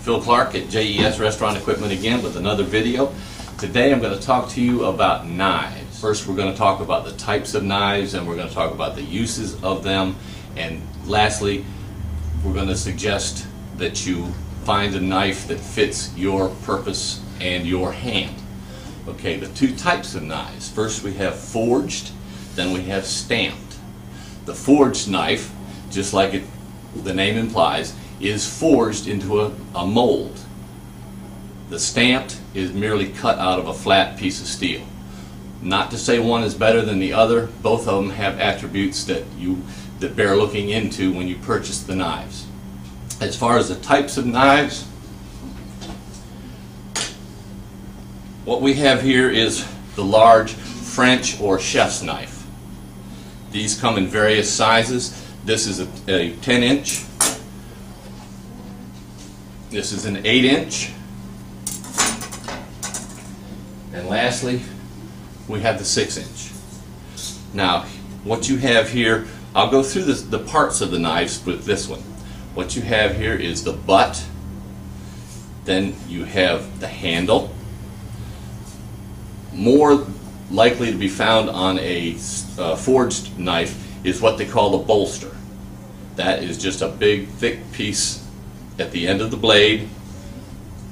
Phil Clark at JES Restaurant Equipment again with another video. Today I'm going to talk to you about knives. First we're going to talk about the types of knives, and we're going to talk about the uses of them, and lastly we're going to suggest that you find a knife that fits your purpose and your hand. Okay, the two types of knives. First we have forged, then we have stamped. The forged knife, just like the name implies, is forged into a mold. The stamped is merely cut out of a flat piece of steel. Not to say one is better than the other, both of them have attributes that bear looking into when you purchase the knives. As far as the types of knives, what we have here is the large French or chef's knife. These come in various sizes. This is a 10-inch. This is an 8-inch. And lastly, we have the 6-inch. Now, what you have here, I'll go through the parts of the knives with this one. What you have here is the butt, then you have the handle. More likely to be found on a forged knife is what they call the bolster. That is just a big thick piece at the end of the blade,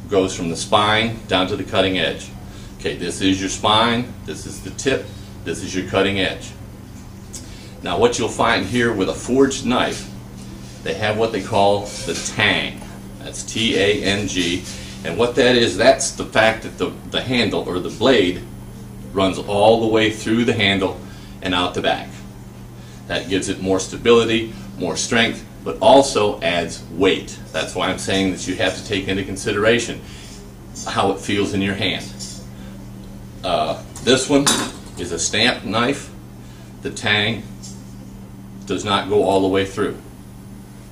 goes from the spine down to the cutting edge. Okay, this is your spine, this is the tip, this is your cutting edge. Now what you'll find here with a forged knife, they have what they call the tang. That's T-A-N-G, and what that is, that's the fact that the handle or the blade runs all the way through the handle and out the back. That gives it more stability, more strength, but also adds weight. That's why I'm saying that you have to take into consideration how it feels in your hand. This one is a stamped knife. The tang does not go all the way through,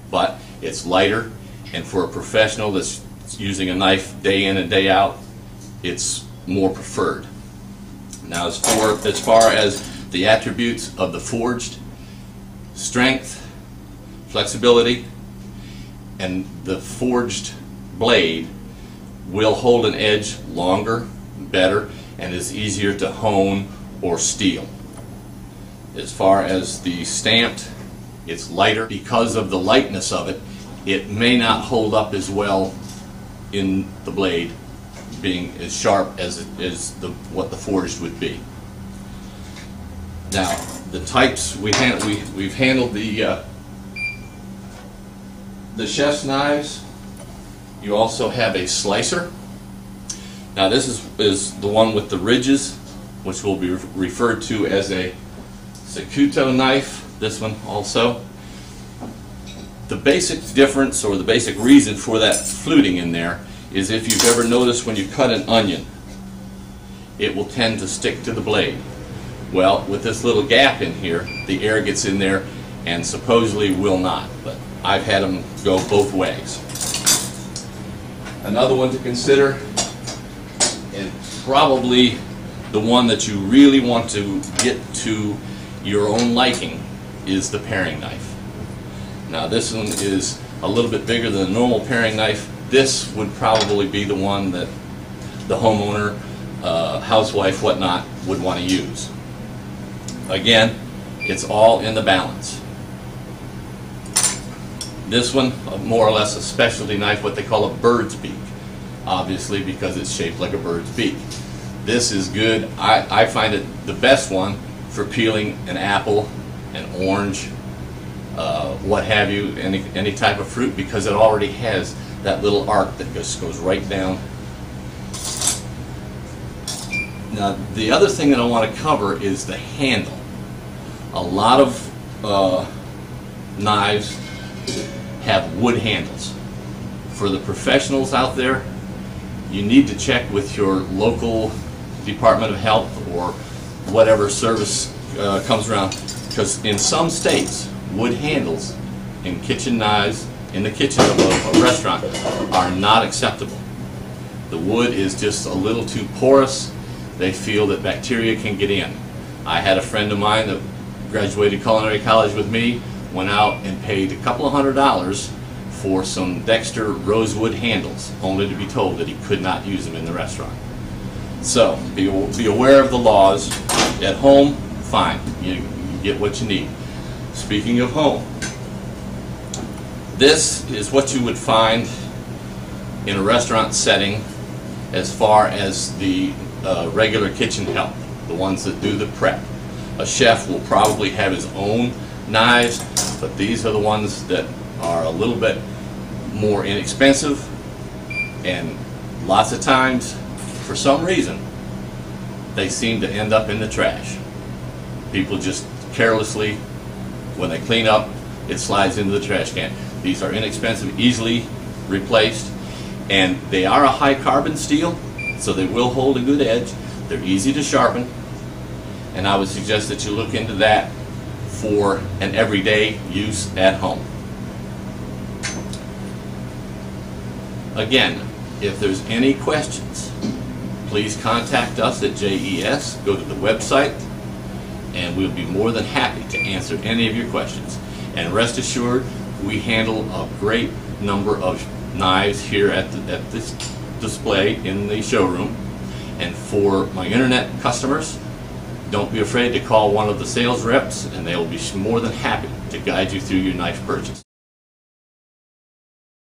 but it's lighter, and for a professional that's using a knife day in and day out, it's more preferred. Now as far as the attributes of the forged, strength, flexibility, and the forged blade will hold an edge longer, better, and is easier to hone or steel. As far as the stamped, it's lighter. Because of the lightness of it, it may not hold up as well in the blade, being as sharp as what the forged would be. Now the types we've handled the chef's knives. You also have a slicer. Now this is the one with the ridges, which will be referred to as a Sakuto knife. This one also. The basic difference, or the basic reason for that fluting in there, is if you've ever noticed when you cut an onion, it will tend to stick to the blade. Well, with this little gap in here, the air gets in there and supposedly will not, but I've had them go both ways. Another one to consider, and probably the one that you really want to get to your own liking, is the paring knife. Now this one is a little bit bigger than a normal paring knife. This would probably be the one that the homeowner, housewife, whatnot, would want to use. Again, it's all in the balance. This one, more or less a specialty knife, what they call a bird's beak, obviously because it's shaped like a bird's beak. This is good. I find it the best one for peeling an apple, an orange, what have you, any type of fruit, because it already has that little arc that just goes right down. Now the other thing that I want to cover is the handle. A lot of knives have wood handles. For the professionals out there, you need to check with your local Department of Health or whatever service comes around, because in some states wood handles in kitchen knives in the kitchen of a restaurant are not acceptable. The wood is just a little too porous. They feel that bacteria can get in. I had a friend of mine that graduated culinary college with me, went out and paid a couple of $100 for some Dexter rosewood handles, only to be told that he could not use them in the restaurant. So be aware of the laws. At home, fine, you get what you need. Speaking of home, this is what you would find in a restaurant setting as far as the regular kitchen help, the ones that do the prep. A chef will probably have his own knives, but these are the ones that are a little bit more inexpensive, and lots of times, for some reason, they seem to end up in the trash. People just carelessly, when they clean up, it slides into the trash can. These are inexpensive, easily replaced, and they are a high carbon steel, so they will hold a good edge. They're easy to sharpen, and I would suggest that you look into that for an everyday use at home. Again, if there's any questions, please contact us at JES. Go to the website, and we'll be more than happy to answer any of your questions. And rest assured, we handle a great number of knives here at this display in the showroom. And for my internet customers, don't be afraid to call one of the sales reps, and they will be more than happy to guide you through your knife purchase.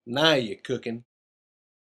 Now you're cooking.